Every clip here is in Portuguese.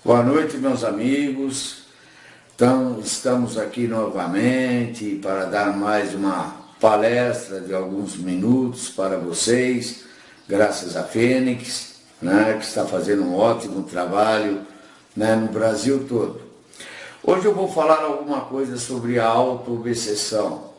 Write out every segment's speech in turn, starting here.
Boa noite, meus amigos. Então, estamos aqui novamente para dar mais uma palestra de alguns minutos para vocês, graças a Fênix, que está fazendo um ótimo trabalho, no Brasil todo. Hoje eu vou falar alguma coisa sobre a auto-obsessão,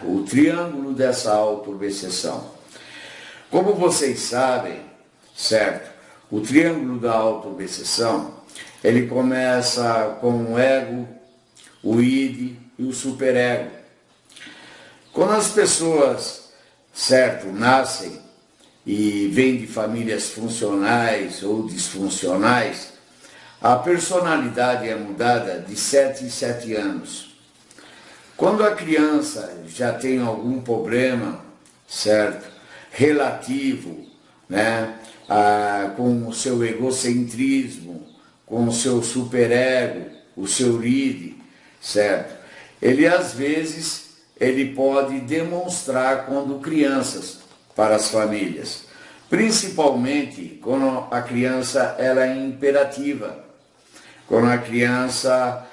o triângulo dessa auto-obsessão. Como vocês sabem, certo? O triângulo da auto-obsessão, ele começa com o ego, o id e o superego. Quando as pessoas, certo, nascem e vêm de famílias funcionais ou disfuncionais, a personalidade é mudada de 7 em 7 anos. Quando a criança já tem algum problema, certo, relativo, com o seu egocentrismo, com o seu superego, o seu id, certo? Ele às vezes pode demonstrar quando crianças para as famílias, principalmente quando a criança ela é imperativa, quando a criança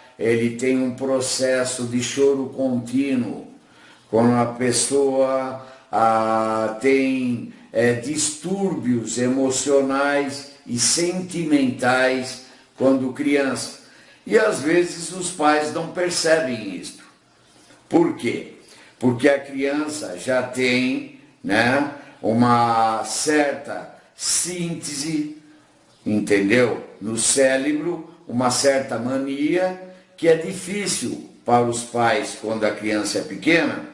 tem um processo de choro contínuo, quando a pessoa tem distúrbios emocionais e sentimentais quando criança. E às vezes os pais não percebem isso. Por quê? Porque a criança já tem uma certa síntese, entendeu? No cérebro, uma certa mania que é difícil para os pais, quando a criança é pequena,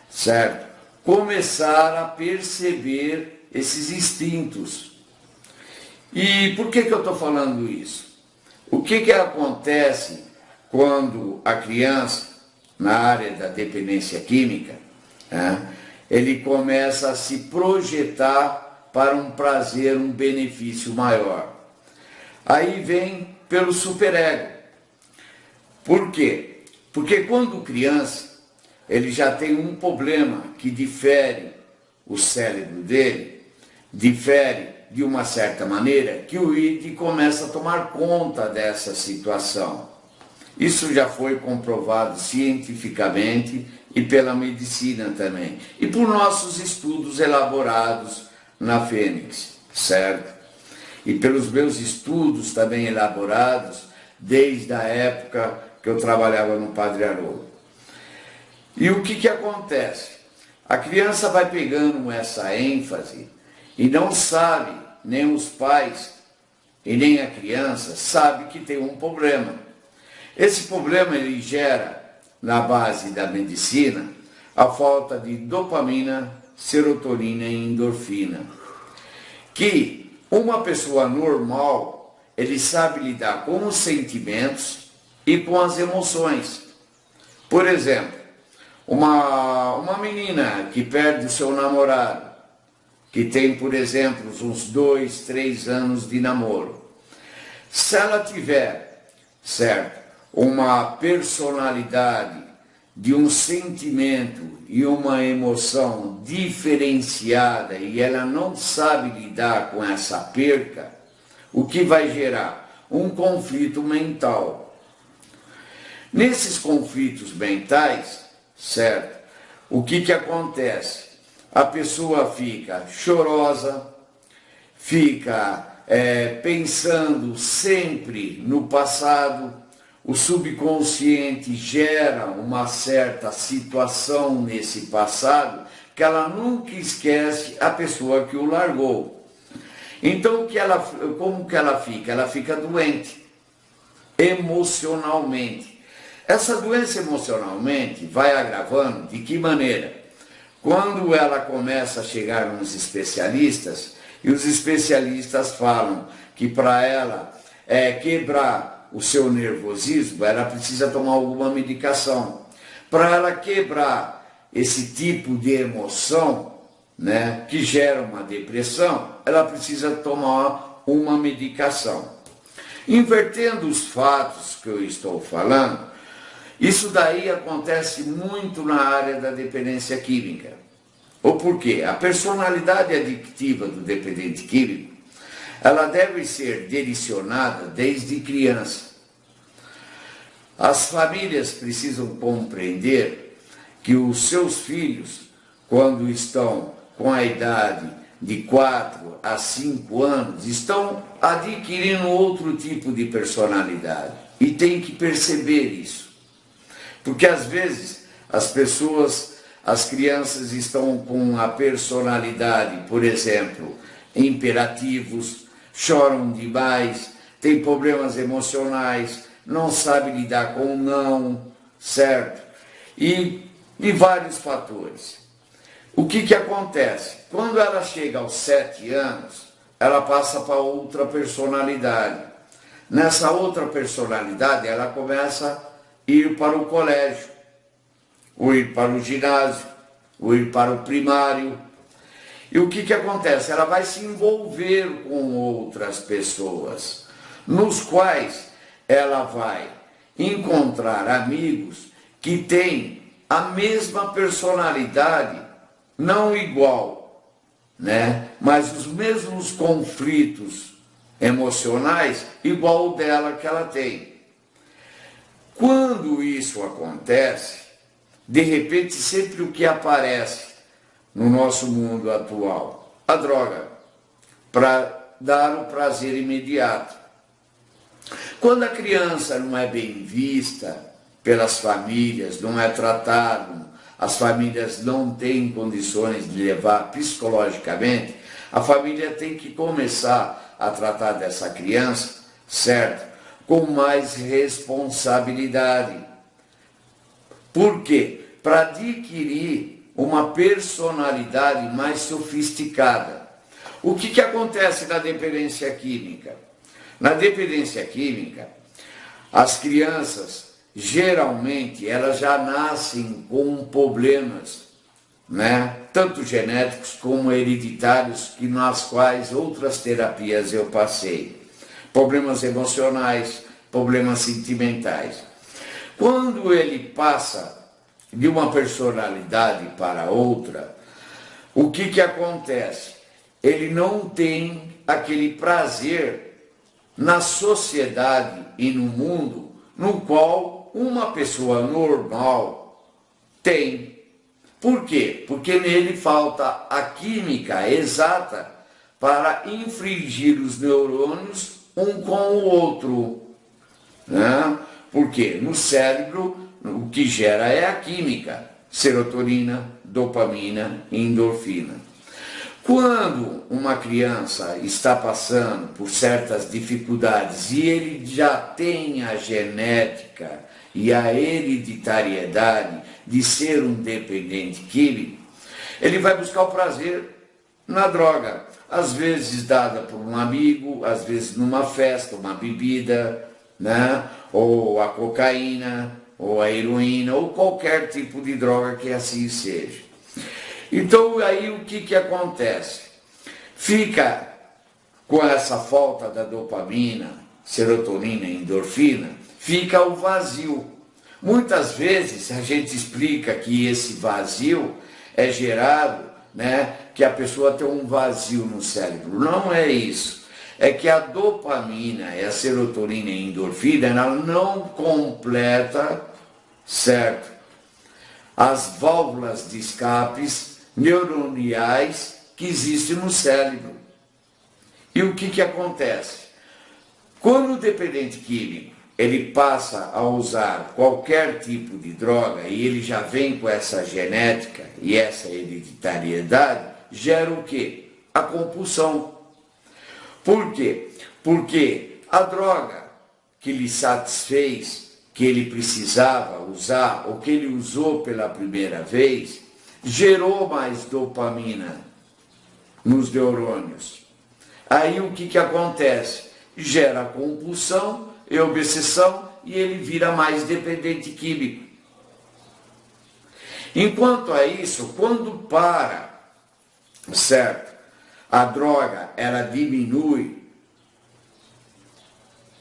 certo? Começar a perceber esses instintos. E por que eu estou falando isso? O que acontece quando a criança, na área da dependência química, ele começa a se projetar para um prazer, um benefício maior? Aí vem pelo superego. Por quê? Porque quando criança, ele já tem um problema que difere o cérebro dele, difere de uma certa maneira, que o id começa a tomar conta dessa situação. Isso já foi comprovado cientificamente e pela medicina também, e por nossos estudos elaborados na Fênix, certo? E pelos meus estudos também elaborados desde a época que eu trabalhava no Padre Haroldo. E o que acontece? A criança vai pegando essa ênfase e não sabe, nem os pais e nem a criança sabe que tem um problema. Esse problema ele gera, na base da medicina, a falta de dopamina, serotonina e endorfina. Que uma pessoa normal, ele sabe lidar com os sentimentos e com as emoções. Por exemplo, uma menina que perde o seu namorado, que tem, por exemplo, uns 2, 3 anos de namoro. Se ela tiver, certo, uma personalidade de um sentimento e uma emoção diferenciada e ela não sabe lidar com essa perca, o que vai gerar? Um conflito mental. Nesses conflitos mentais, certo? O que acontece? A pessoa fica chorosa, fica pensando sempre no passado, o subconsciente gera uma certa situação nesse passado que ela nunca esquece a pessoa que o largou. Então, como que ela fica? Ela fica doente, emocionalmente. Essa doença emocionalmente vai agravando de que maneira? Quando ela começa a chegar nos especialistas, e os especialistas falam que para ela quebrar o seu nervosismo, ela precisa tomar alguma medicação. Para ela quebrar esse tipo de emoção, que gera uma depressão, ela precisa tomar uma medicação. Invertendo os fatos que eu estou falando, isso daí acontece muito na área da dependência química. Ou por quê? A personalidade adictiva do dependente químico, ela deve ser direcionada desde criança. As famílias precisam compreender que os seus filhos, quando estão com a idade de 4 a 5 anos, estão adquirindo outro tipo de personalidade. E tem que perceber isso. Porque às vezes as crianças estão com a personalidade, por exemplo, imperativos, choram demais, têm problemas emocionais, não sabem lidar com o não, certo? E vários fatores. O que acontece? Quando ela chega aos 7 anos, ela passa para outra personalidade. Nessa outra personalidade, ela começa a ir para o colégio, ou ir para o ginásio, ou ir para o primário. E o que acontece? Ela vai se envolver com outras pessoas, nos quais ela vai encontrar amigos que têm a mesma personalidade, não igual, né? Mas os mesmos conflitos emocionais igual o dela que ela tem. Quando isso acontece, de repente sempre o que aparece no nosso mundo atual, a droga, para dar o prazer imediato. Quando a criança não é bem vista pelas famílias, não é tratado, as famílias não têm condições de levar psicologicamente, a família tem que começar a tratar dessa criança, certo? Com mais responsabilidade. Por quê? Para adquirir uma personalidade mais sofisticada. O que acontece na dependência química? Na dependência química, as crianças, geralmente, elas já nascem com problemas, né? Tanto genéticos como hereditários, nas quais outras terapias eu passei. Problemas emocionais, problemas sentimentais. Quando ele passa de uma personalidade para outra, o que acontece? Ele não tem aquele prazer na sociedade e no mundo no qual uma pessoa normal tem. Por quê? Porque nele falta a química exata para infringir os neurônios um com o outro, né? Porque no cérebro o que gera é a química, serotonina, dopamina e endorfina. Quando uma criança está passando por certas dificuldades e ele já tem a genética e a hereditariedade de ser um dependente químico, ele vai buscar o prazer na droga, às vezes dada por um amigo, às vezes numa festa, uma bebida, né? Ou a cocaína, ou a heroína, ou qualquer tipo de droga que assim seja. Então aí o que acontece? Fica com essa falta da dopamina, serotonina e endorfina, fica o vazio. Muitas vezes a gente explica que esse vazio é gerado, né, que a pessoa tem um vazio no cérebro. Não é isso. É que a dopamina e a serotonina e a endorfina, ela não completa, certo, as válvulas de escapes neuroniais que existem no cérebro. E o que acontece? Quando o dependente químico ele passa a usar qualquer tipo de droga e ele já vem com essa genética e essa hereditariedade, gera o quê? A compulsão. Por quê? Porque a droga que lhe satisfez, que ele precisava usar, ou que ele usou pela primeira vez, gerou mais dopamina nos neurônios. Aí o que acontece? Gera compulsão e obsessão e ele vira mais dependente químico. Enquanto a isso, quando para, certo, a droga ela diminui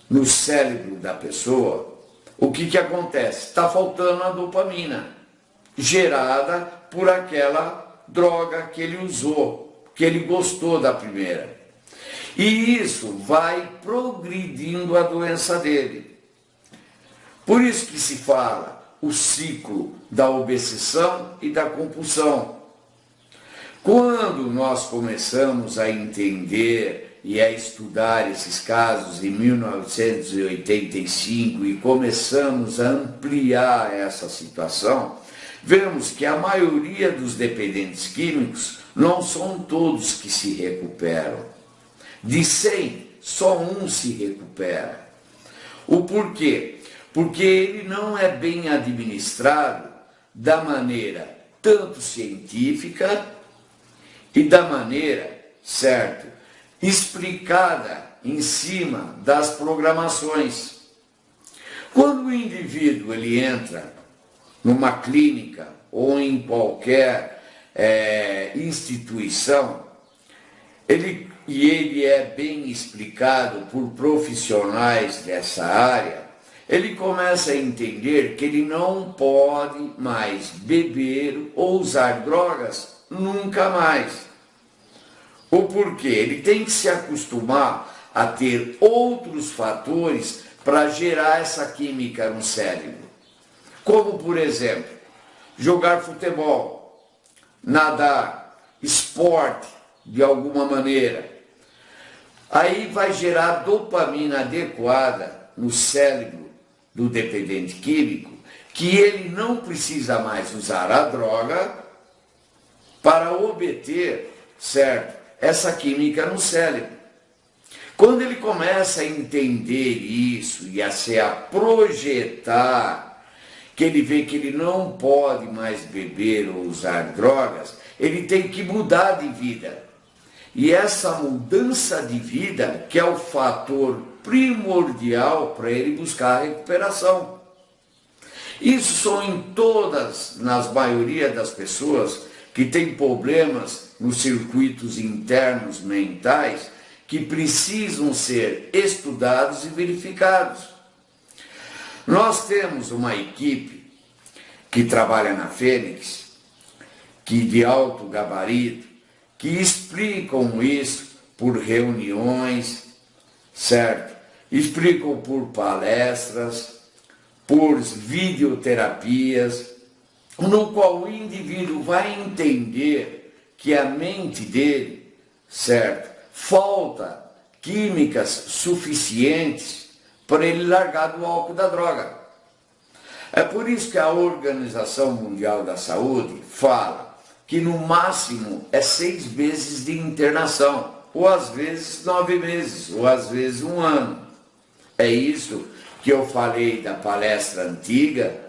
no cérebro da pessoa, o que acontece? Está faltando a dopamina, gerada por aquela droga que ele usou, que ele gostou da primeira. E isso vai progredindo a doença dele. Por isso que se fala o ciclo da obsessão e da compulsão. Quando nós começamos a entender e a estudar esses casos em 1985 e começamos a ampliar essa situação, vemos que a maioria dos dependentes químicos não são todos que se recuperam. De 100, só um se recupera. O porquê? Porque ele não é bem administrado da maneira tanto científica e da maneira, certo, explicada em cima das programações. Quando o indivíduo ele entra numa clínica ou em qualquer instituição, ele é bem explicado por profissionais dessa área, ele começa a entender que ele não pode mais beber ou usar drogas nunca mais. O porquê? Ele tem que se acostumar a ter outros fatores para gerar essa química no cérebro. Como, por exemplo, jogar futebol, nadar, esporte de alguma maneira. Aí vai gerar dopamina adequada no cérebro do dependente químico, que ele não precisa mais usar a droga para obter, certo, essa química no cérebro. Quando ele começa a entender isso e a se projetar, que ele vê que ele não pode mais beber ou usar drogas, ele tem que mudar de vida. E essa mudança de vida que é o fator primordial para ele buscar a recuperação. Isso são nas maioria das pessoas que têm problemas nos circuitos internos mentais que precisam ser estudados e verificados. Nós temos uma equipe que trabalha na Fênix, que de alto gabarito, que explicam isso por reuniões, certo? Explicam por palestras, por videoterapias, no qual o indivíduo vai entender que a mente dele, certo? Falta químicas suficientes para ele largar do álcool da droga. É por isso que a Organização Mundial da Saúde fala que no máximo é 6 meses de internação, ou às vezes 9 meses, ou às vezes 1 ano. É isso que eu falei da palestra antiga,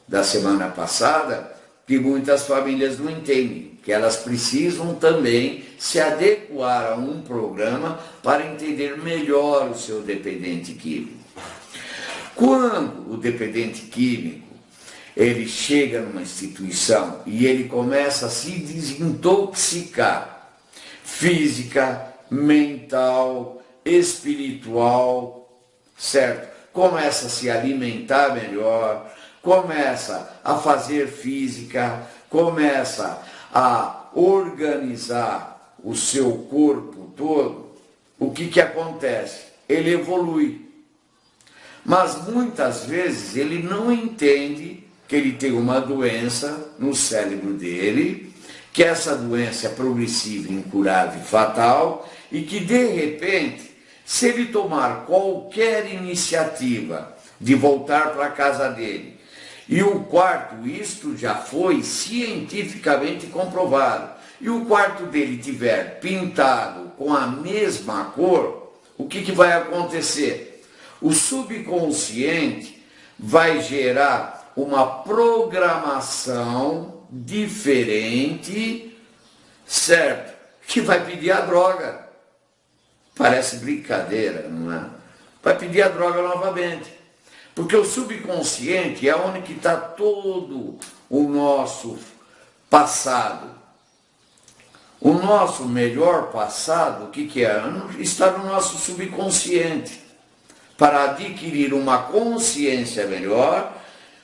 da semana passada, que muitas famílias não entendem, que elas precisam também se adequar a um programa para entender melhor o seu dependente químico. Quando o dependente químico ele chega numa instituição e ele começa a se desintoxicar, física, mental, espiritual, certo? Começa a se alimentar melhor, começa a fazer física, começa a organizar o seu corpo todo, o que acontece? Ele evolui. Mas muitas vezes ele não entende que ele tem uma doença no cérebro dele, que essa doença é progressiva, incurável e fatal, e que de repente, se ele tomar qualquer iniciativa de voltar para a casa dele, e o quarto, isto já foi cientificamente comprovado, e o quarto dele tiver pintado com a mesma cor, o que vai acontecer? O subconsciente vai gerar uma programação diferente, certo? Que vai pedir a droga. Parece brincadeira, não é? Vai pedir a droga novamente. Porque o subconsciente é onde que está todo o nosso passado. O nosso melhor passado, o que é? Está no nosso subconsciente. Para adquirir uma consciência melhor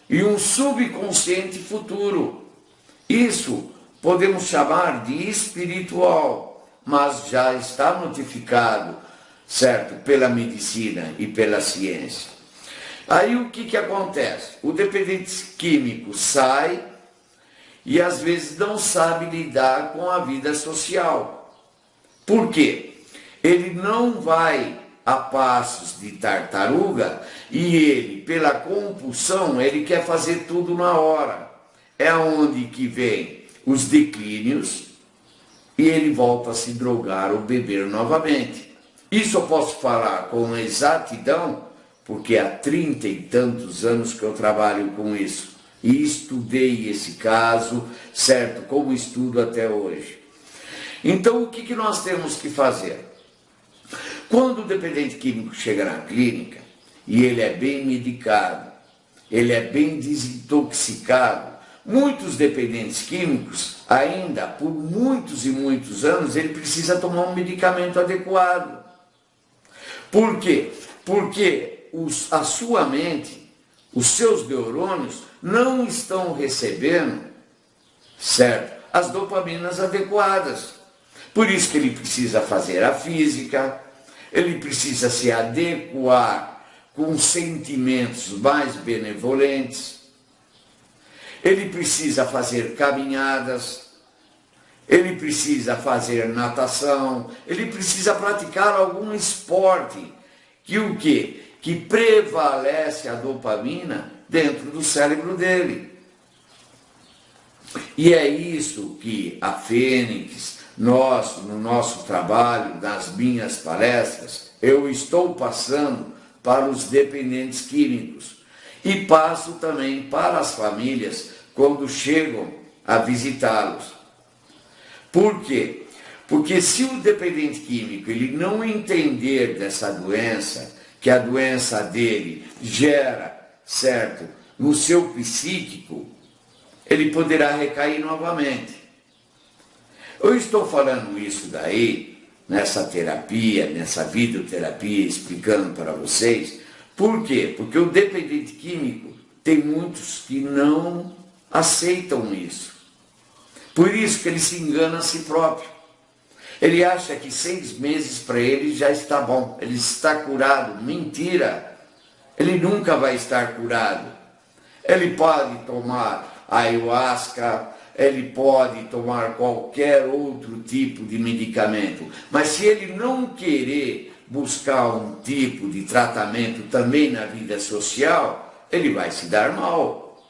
e um subconsciente futuro. Isso podemos chamar de espiritual, mas já está notificado certo? Pela medicina e pela ciência. Aí o que acontece? O dependente químico sai e às vezes não sabe lidar com a vida social. Por quê? Ele não vai a passos de tartaruga e ele, pela compulsão, ele quer fazer tudo na hora. É onde que vem os declínios e ele volta a se drogar ou beber novamente. Isso eu posso falar com exatidão, porque há 30 e tantos anos que eu trabalho com isso. E estudei esse caso, certo? Como estudo até hoje. Então, o que nós temos que fazer? Quando o dependente químico chega na clínica, e ele é bem medicado, ele é bem desintoxicado, muitos dependentes químicos, ainda por muitos e muitos anos, ele precisa tomar um medicamento adequado. Por quê? Porque a sua mente, os seus neurônios, não estão recebendo, certo, as dopaminas adequadas. Por isso que ele precisa fazer a física, ele precisa se adequar com sentimentos mais benevolentes, ele precisa fazer caminhadas, ele precisa fazer natação, ele precisa praticar algum esporte que o quê? Que prevalece a dopamina dentro do cérebro dele. E é isso que a Fênix, nós, no nosso trabalho, nas minhas palestras, eu estou passando para os dependentes químicos e passo também para as famílias quando chegam a visitá-los. Por quê? Porque se o dependente químico ele não entender dessa doença, que a doença dele gera, certo, no seu psíquico, ele poderá recair novamente. Eu estou falando isso daí, nessa terapia, nessa videoterapia, explicando para vocês. Por quê? Porque o dependente químico tem muitos que não aceitam isso. Por isso que ele se engana a si próprio. Ele acha que 6 meses para ele já está bom, ele está curado. Mentira! Ele nunca vai estar curado. Ele pode tomar ayahuasca, ele pode tomar qualquer outro tipo de medicamento, mas se ele não querer buscar um tipo de tratamento também na vida social, ele vai se dar mal.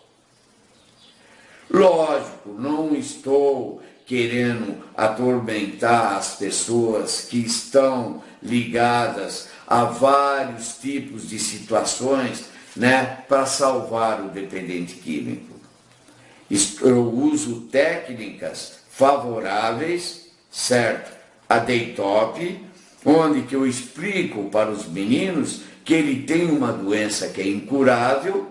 Lógico, não estou querendo atormentar as pessoas que estão ligadas a vários tipos de situações, né, para salvar o dependente químico. Eu uso técnicas favoráveis, certo? A Daytop, onde que eu explico para os meninos que ele tem uma doença que é incurável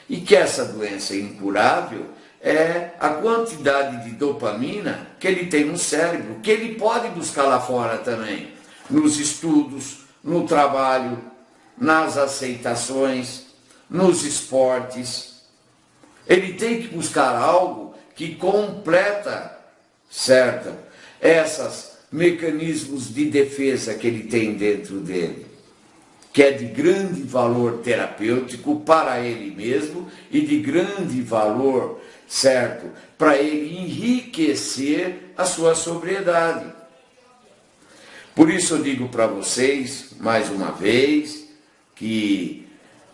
e que essa doença incurável é a quantidade de dopamina que ele tem no cérebro, que ele pode buscar lá fora também, nos estudos, no trabalho, nas aceitações, nos esportes. Ele tem que buscar algo que completa, certo, esses mecanismos de defesa que ele tem dentro dele, que é de grande valor terapêutico para ele mesmo e de grande valor, certo, para ele enriquecer a sua sobriedade. Por isso eu digo para vocês, mais uma vez, que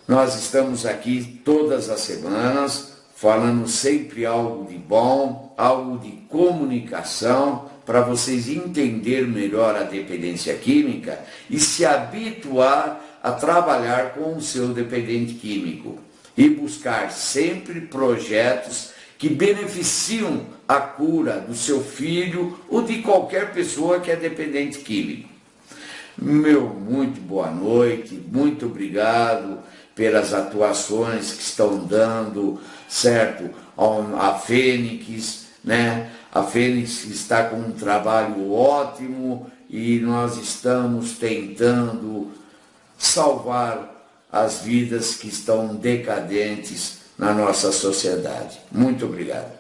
nós estamos aqui todas as semanas, falando sempre algo de bom, algo de comunicação, para vocês entenderem melhor a dependência química e se habituar a trabalhar com o seu dependente químico e buscar sempre projetos que beneficiam a cura do seu filho ou de qualquer pessoa que é dependente químico. Muito boa noite, muito obrigado pelas atuações que estão dando, certo, a Fênix, né? A Fênix está com um trabalho ótimo e nós estamos tentando salvar as vidas que estão decadentes na nossa sociedade. Muito obrigado.